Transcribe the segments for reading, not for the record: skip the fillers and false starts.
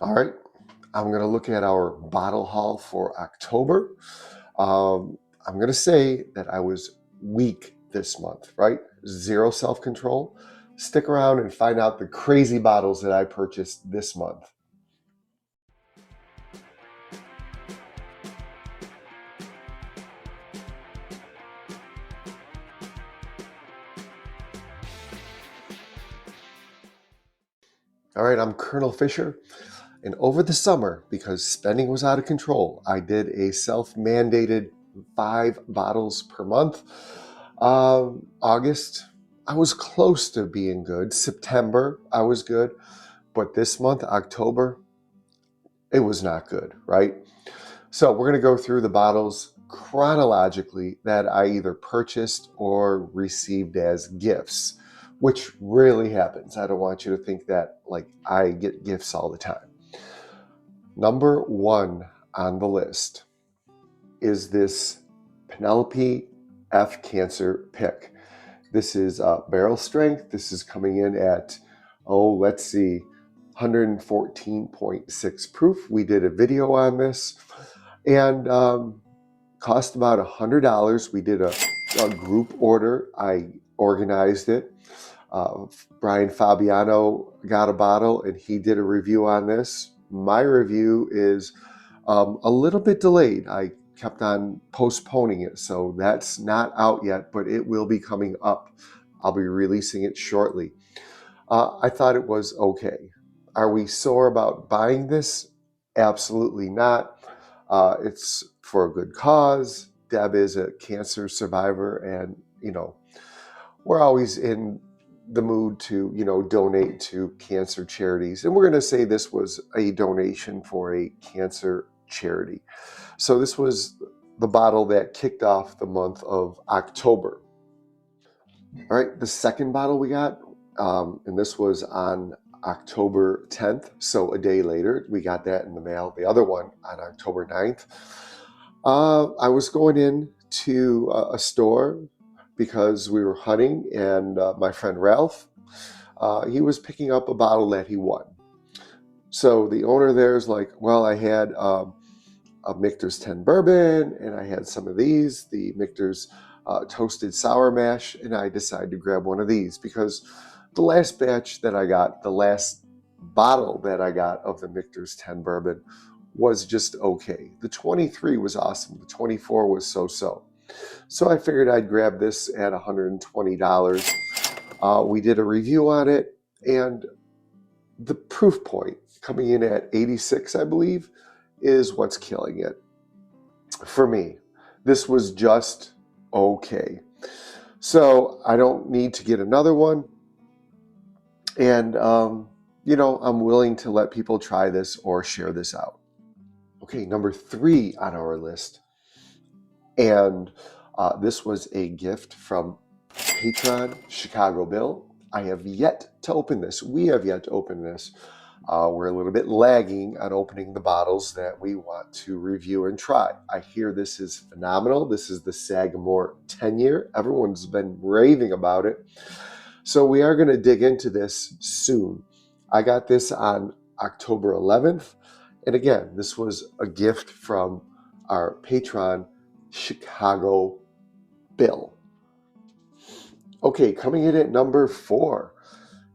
All right, I'm going to look at our bottle haul for October. I'm going to say that I was weak this month, right? Zero self-control. Stick around and find out the crazy bottles that I purchased this month. All right, I'm Colonel Fisher. And over the summer, because spending was out of control, I did a self-mandated 5 bottles per month. August, I was close to being good. September, I was good. But this month, October, it was not good, right? So we're going to go through the bottles chronologically that I either purchased or received as gifts, which rarely happens. I don't want you to think that like I get gifts all the time. Number 1 on the list is this Penelope F. Cancer pick. This is barrel strength. This is coming in at, let's see, 114.6 proof. We did a video on this and cost about $100. We did a group order. I organized it. Brian Fabiano got a bottle and he did a review on this. My review is a little bit delayed. I kept on postponing it, so that's not out yet, but it will be coming up. I'll be releasing it shortly. I thought it was okay. Are we sore about buying this? Absolutely not. It's for a good cause. Deb is a cancer survivor, and we're always in the mood to donate to cancer charities, and we're going to say this was a donation for a cancer charity. So this was the bottle that kicked off the month of October. All right, the second bottle we got, and this was on October 10th, so a day later. We got that in the mail. The other one on October 9th. I was going in to a store because we were hunting, and my friend Ralph, he was picking up a bottle that he won. So the owner there is like, well, I had a Michter's 10 Bourbon, and I had some of these, the Michter's Toasted Sour Mash, and I decided to grab one of these because the last batch that I got, the last bottle that I got of the Michter's 10 Bourbon was just okay. The 23 was awesome. The 24 was so-so. So I figured I'd grab this at $120. We did a review on it, and the proof point coming in at 86, I believe, is what's killing it. For me, this was just okay. So I don't need to get another one. And, I'm willing to let people try this or share this out. Okay, number 3 on our list. And this was a gift from patron Chicago Bill. I have yet to open this. We have yet to open this. We're a little bit lagging on opening the bottles that we want to review and try. I hear this is phenomenal. This is the Sagamore 10-year. Everyone's been raving about it. So we are going to dig into this soon. I got this on October 11th. And again, this was a gift from our patron Chicago Bill. Okay, coming in at number 4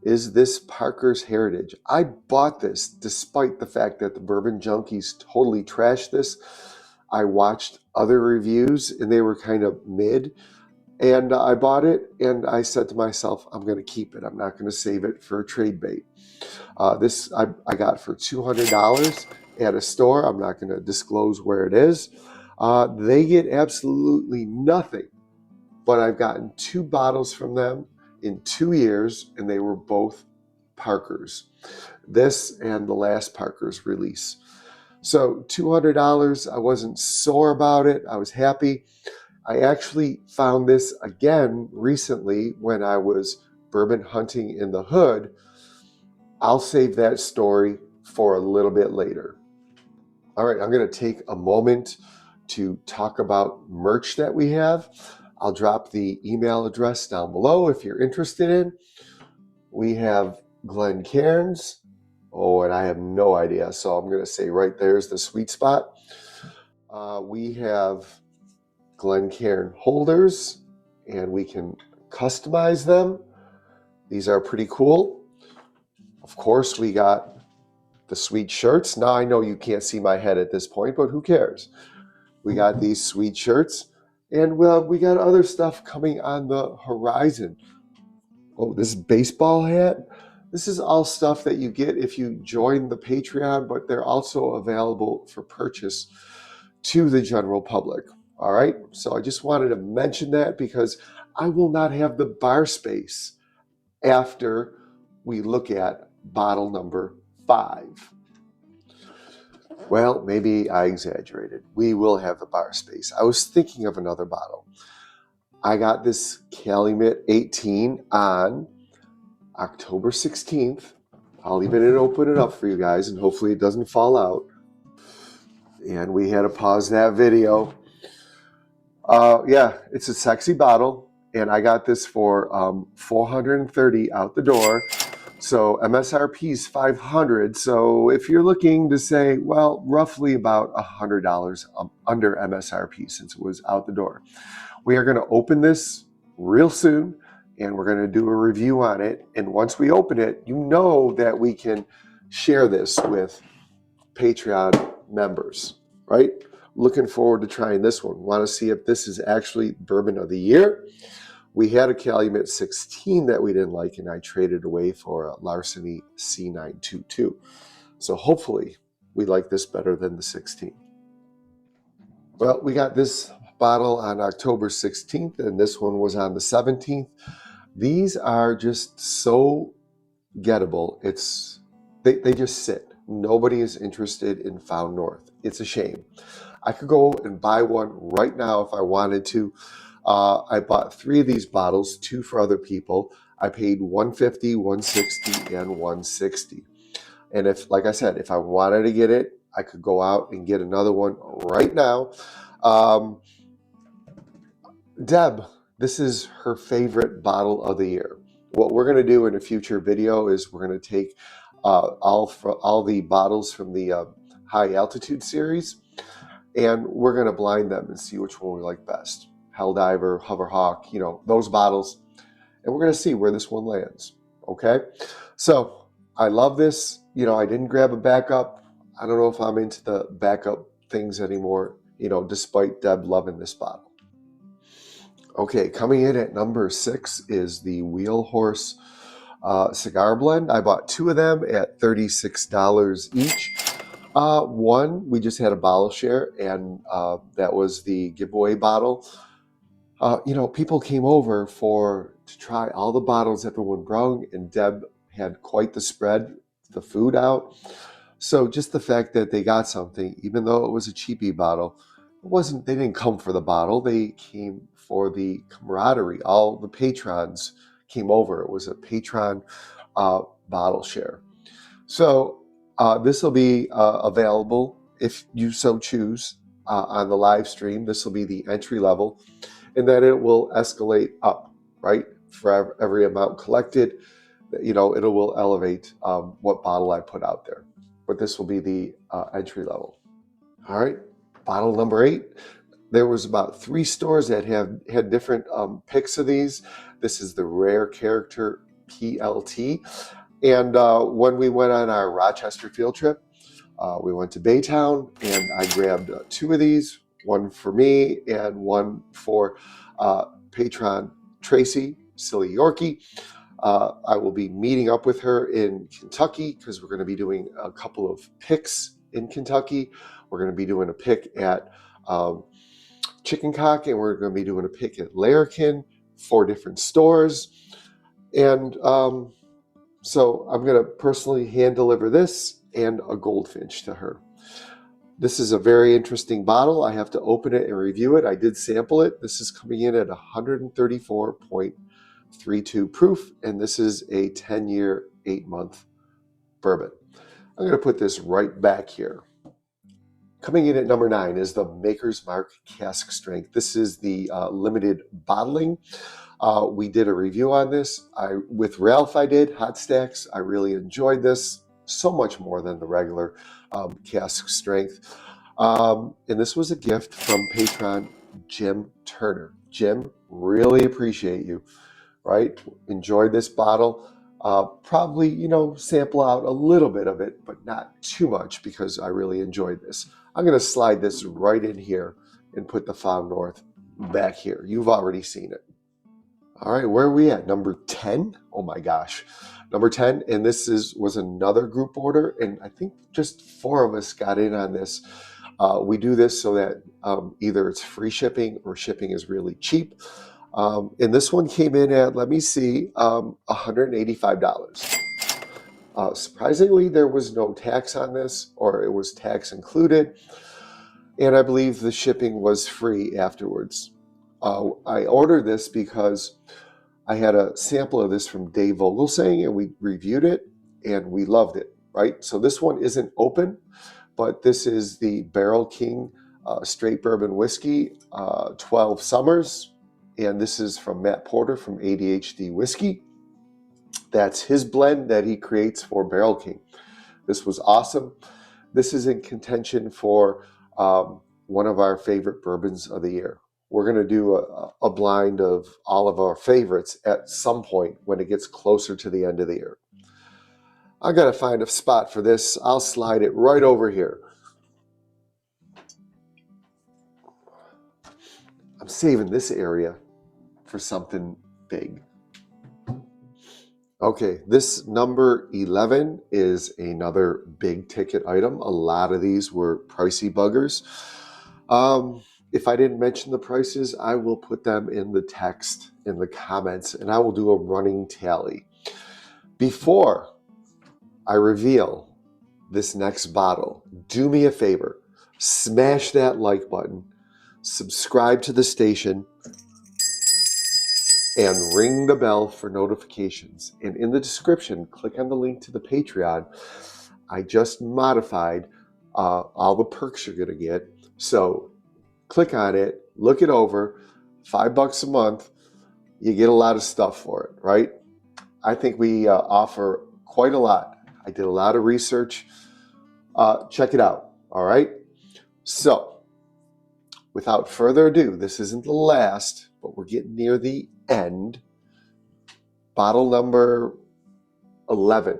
is this Parker's Heritage. I bought this despite the fact that the Bourbon Junkies totally trashed this. I watched other reviews and they were kind of mid, and I bought it and I said to myself, I'm going to keep it. I'm not going to save it for a trade bait. This I got for $200 at a store. I'm not going to disclose where it is. They get absolutely nothing, but I've gotten 2 bottles from them in 2 years, and they were both Parker's. This and the last Parker's release. So $200, I wasn't sore about it. I was happy. I actually found this again recently when I was bourbon hunting in the hood. I'll save that story for a little bit later. All right, I'm going to take a moment to talk about merch that we have. I'll drop the email address down below if you're interested in. We have Glenn Cairns Oh, and I have no idea. So I'm going to say right there's the sweet spot. We have Glencairn holders, and we can customize them. These are pretty cool. Of course, we got the sweet shirts. Now, I know you can't see my head at this point, but who cares? We got these sweet shirts, and we got other stuff coming on the horizon. Oh, this baseball hat. This is all stuff that you get if you join the Patreon, but they're also available for purchase to the general public. All right. So I just wanted to mention that because I will not have the bar space after we look at bottle number 5. Well, maybe I exaggerated. We will have the bar space. I was thinking of another bottle. I got this Calumet 18 on October 16th. I'll even open it up for you guys, and hopefully it doesn't fall out. And we had to pause that video. Yeah, it's a sexy bottle, and I got this for $430 out the door. So MSRP is $500. So if you're looking to say, well, roughly about $100 under MSRP since it was out the door. We are going to open this real soon, and we're going to do a review on it. And once we open it, you know that we can share this with Patreon members, right? Looking forward to trying this one. Want to see if this is actually bourbon of the year. We had a Calumet 16 that we didn't like, and I traded away for a Larceny C922. So hopefully we like this better than the 16. Well, we got this bottle on October 16th, and this one was on the 17th. These are just so gettable. They just sit. Nobody is interested in Found North. It's a shame. I could go and buy one right now if I wanted to. I bought 3 of these bottles, 2 for other people. I paid $150, $160, and $160. And if, like I said, if I wanted to get it, I could go out and get another one right now. Deb, this is her favorite bottle of the year. What we're going to do in a future video is we're going to take all the bottles from the high altitude series, and we're going to blind them and see which one we like best. Helldiver, Hoverhawk, those bottles. And we're going to see where this one lands. Okay? So I love this. I didn't grab a backup. I don't know if I'm into the backup things anymore, despite Deb loving this bottle. Okay, coming in at number 6 is the Wheel Horse cigar blend. I bought 2 of them at $36 each. One, we just had a bottle share, and that was the giveaway bottle. People came over to try all the bottles everyone brought, and Deb had quite the spread, the food out. So just the fact that they got something, even though it was a cheapie bottle, they didn't come for the bottle. They came for the camaraderie. All the patrons came over. It was a patron bottle share. So this will be available if you so choose on the live stream. This will be the entry level, and then it will escalate up, right? For every amount collected, it will elevate what bottle I put out there. But this will be the entry level. All right, bottle number 8. There was about 3 stores that had different picks of these. This is the Rare Character PLT. And when we went on our Rochester field trip, we went to Baytown, and I grabbed 2 of these, one for me and one for patron Tracy, Silly Yorkie. I will be meeting up with her in Kentucky because we're going to be doing a couple of picks in Kentucky. We're going to be doing a pick at Chicken Cock, and we're going to be doing a pick at Larrikin, 4 different stores. And so I'm going to personally hand deliver this and a goldfinch to her. This is a very interesting bottle. I have to open it and review it. I did sample it. This is coming in at 134.32 proof, and this is a 10-year, 8-month bourbon. I'm going to put this right back here. Coming in at number 9 is the Maker's Mark Cask Strength. This is the limited bottling. We did a review on this. With Ralph I did, Hot Stacks. I really enjoyed this. so much more than the regular cask strength. And this was a gift from patron Jim Turner. Jim, really appreciate you, right? Enjoyed this bottle. Probably, sample out a little bit of it, but not too much because I really enjoyed this. I'm going to slide this right in here and put the Found North back here. You've already seen it. All right, where are we at? Number 10? Oh my gosh. Number 10, and this was another group order, and I think just 4 of us got in on this. We do this so that either it's free shipping or shipping is really cheap. And this one came in at, let me see, $185. Surprisingly, there was no tax on this, or it was tax included. And I believe the shipping was free afterwards. I ordered this because I had a sample of this from Dave Vogelsang, and we reviewed it, and we loved it, right? So this one isn't open, but this is the Barrel King Straight Bourbon Whiskey, 12 Summers, and this is from Matt Porter from ADHD Whiskey. That's his blend that he creates for Barrel King. This was awesome. This is in contention for one of our favorite bourbons of the year. We're going to do a blind of all of our favorites at some point when it gets closer to the end of the year. I got to find a spot for this. I'll slide it right over here. I'm saving this area for something big. Okay, this number 11 is another big ticket item. A lot of these were pricey buggers. If I didn't mention the prices, I will put them in the text, in the comments, and I will do a running tally. Before I reveal this next bottle, do me a favor, smash that like button, subscribe to the station, and ring the bell for notifications. And in the description, click on the link to the Patreon. I just modified all the perks you're going to get. So click on it, look it over, $5 a month. You get a lot of stuff for it, right? I think we offer quite a lot. I did a lot of research. Check it out, all right? So without further ado, this isn't the last, but we're getting near the end. Bottle number 11.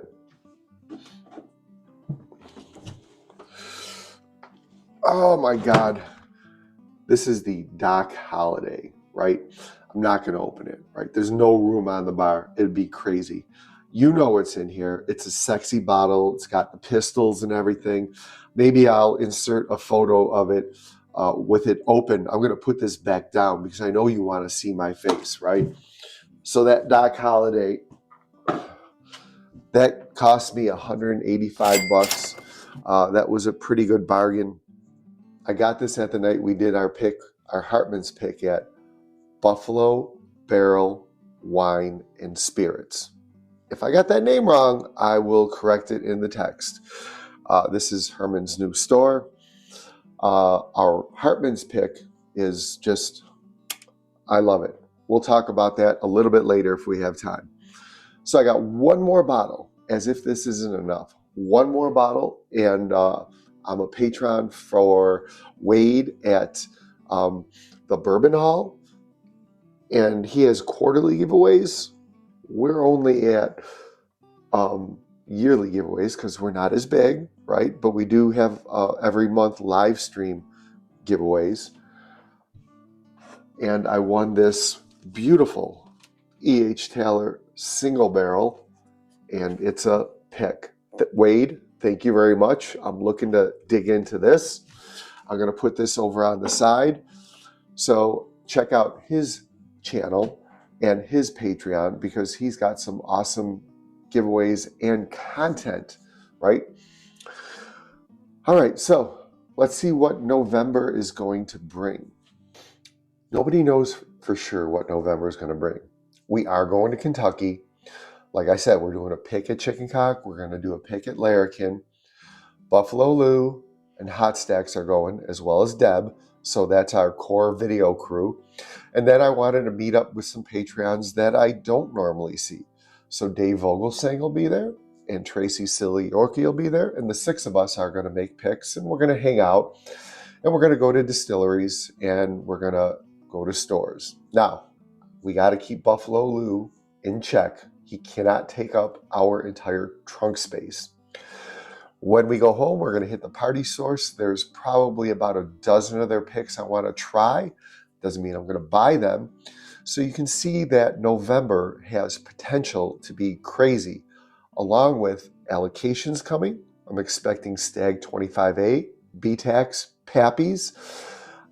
Oh my God. This is the Doc Holiday, right? I'm not going to open it, right? There's no room on the bar. It'd be crazy. You know what's in here. It's a sexy bottle. It's got the pistols and everything. Maybe I'll insert a photo of it with it open. I'm going to put this back down because I know you want to see my face, right? So that Doc Holiday, that cost me $185. That was a pretty good bargain. I got this at the night we did our Hartman's pick at Buffalo Barrel Wine and Spirits. If I got that name wrong, I will correct it in the text. This is Herman's new store. Our Hartman's pick is just, I love it. We'll talk about that a little bit later if we have time. So I got one more bottle, as if this isn't enough. One more bottle, and I'm a patron for Wade at the Bourbon Hall, and he has quarterly giveaways. We're only at yearly giveaways because we're not as big, right? But we do have every month live stream giveaways. And I won this beautiful E.H. Taylor single barrel, and it's a pick. Wade, thank you very much. I'm looking to dig into this. I'm going to put this over on the side. So check out his channel and his Patreon because he's got some awesome giveaways and content, right? All right, so let's see what November is going to bring. Nobody knows for sure what November is going to bring. We are going to Kentucky. Like I said, we're doing a pick at Chicken Cock. We're going to do a pick at Larrikin. Buffalo Lou and Hot Stacks are going, as well as Deb. So that's our core video crew. And then I wanted to meet up with some Patreons that I don't normally see. So Dave Vogelsang will be there, and Tracy Silly Yorkie will be there, and the 6 of us are going to make picks, and we're going to hang out, and we're going to go to distilleries, and we're going to go to stores. Now, we got to keep Buffalo Lou in check. He cannot take up our entire trunk space. When we go home, we're going to hit the party source. There's probably about a dozen of their picks I want to try. Doesn't mean I'm going to buy them. So you can see that November has potential to be crazy, along with allocations coming. I'm expecting Stag 25A, BTAX, Pappies.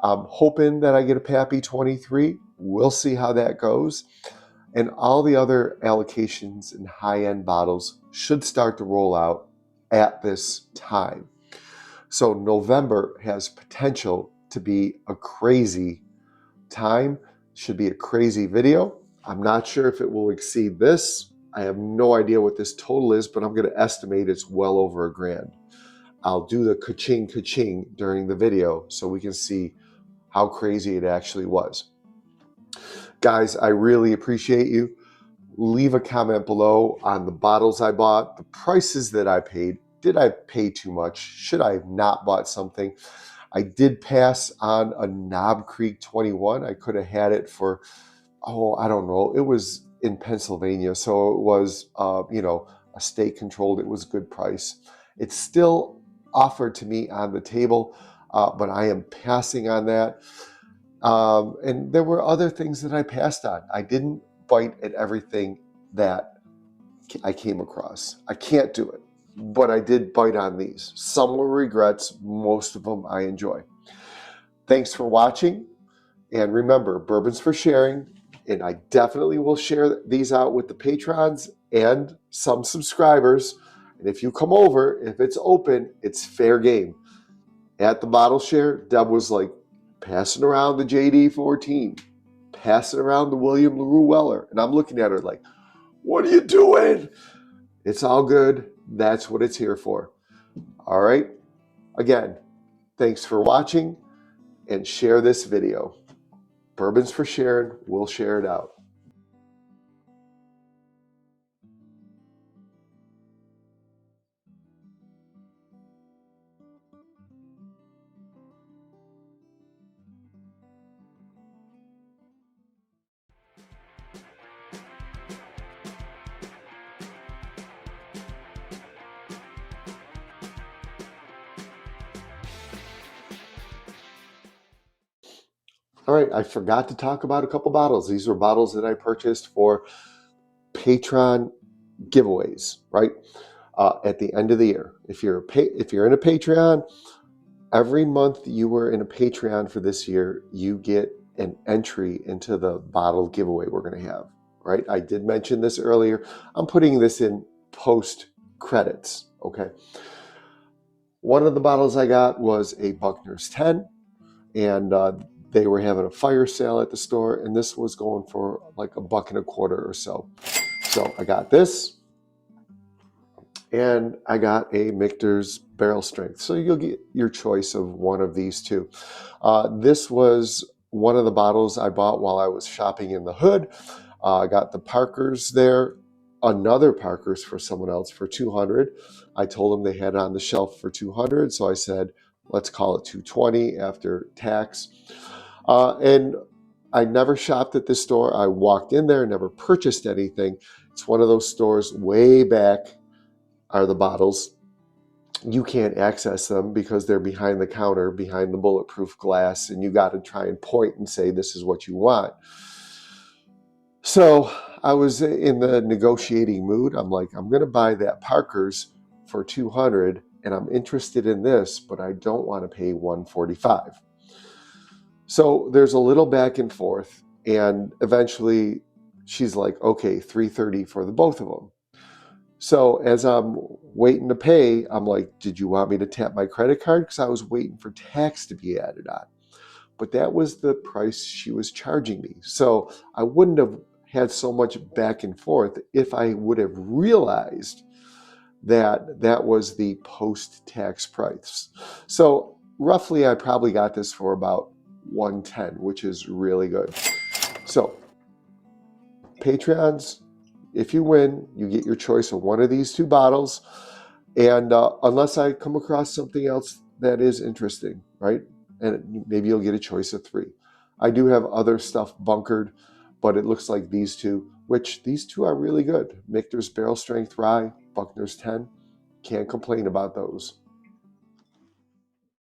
I'm hoping that I get a Pappy 23. We'll see how that goes. And all the other allocations and high-end bottles should start to roll out at this time. So November has potential to be a crazy time. Should be a crazy video. I'm not sure if it will exceed this. I have no idea what this total is, but I'm going to estimate it's well over $1,000. I'll do the ka-ching ka-ching during the video so we can see how crazy it actually was. Guys, I really appreciate you. Leave a comment below on the bottles I bought, the prices that I paid. Did I pay too much? Should I have not bought something? I did pass on a Knob Creek 21. I could have had it for, I don't know. It was in Pennsylvania, so it was, a state controlled. It was a good price. It's still offered to me on the table, but I am passing on that. And there were other things that I passed on. I didn't bite at everything that I came across. I can't do it, but I did bite on these. Some were regrets, most of them I enjoy. Thanks for watching, and remember, bourbon's for sharing, and I definitely will share these out with the patrons and some subscribers. And if you come over, if it's open, it's fair game. At the bottle share, Deb was like passing around the JD 14, passing around the William LaRue Weller. And I'm looking at her like, what are you doing? It's all good. That's what it's here for. All right. Again, thanks for watching and share this video. Bourbon's for sharing. We'll share it out. All right, I forgot to talk about a couple bottles. These were bottles that I purchased for Patreon giveaways, right? At the end of the year. If you're in a Patreon, every month you were in a Patreon for this year, you get an entry into the bottle giveaway we're going to have, right? I did mention this earlier. I'm putting this in post credits, okay? One of the bottles I got was a Buckner's 10, and they were having a fire sale at the store, and this was going for like $1.25 or so. So I got this, and I got a Michter's Barrel Strength. So you'll get your choice of one of these two. This was one of the bottles I bought while I was shopping in the hood. I got the Parkers there, another Parkers for someone else for $200. I told them they had it on the shelf for $200, so I said, let's call it $220 after tax. And I never shopped at this store. I walked in there, never purchased anything. It's one of those stores way back are the bottles. You can't access them because they're behind the counter, behind the bulletproof glass, and you got to try and point and say, this is what you want. So I was in the negotiating mood. I'm like, I'm going to buy that Parker's for $200, and I'm interested in this, but I don't want to pay $145. So there's a little back and forth, and eventually she's like, okay, $330 for the both of them. So as I'm waiting to pay, I'm like, did you want me to tap my credit card? Because I was waiting for tax to be added on. But that was the price she was charging me. So I wouldn't have had so much back and forth if I would have realized that that was the post-tax price. So roughly I probably got this for about $110, which is really good. So Patreons, if you win, you get your choice of one of these two bottles. And unless I come across something else that is interesting, right? And maybe you'll get a choice of three. I do have other stuff bunkered, but it looks like these two, which these two are really good. Michter's Barrel Strength Rye, Buckner's 10. Can't complain about those.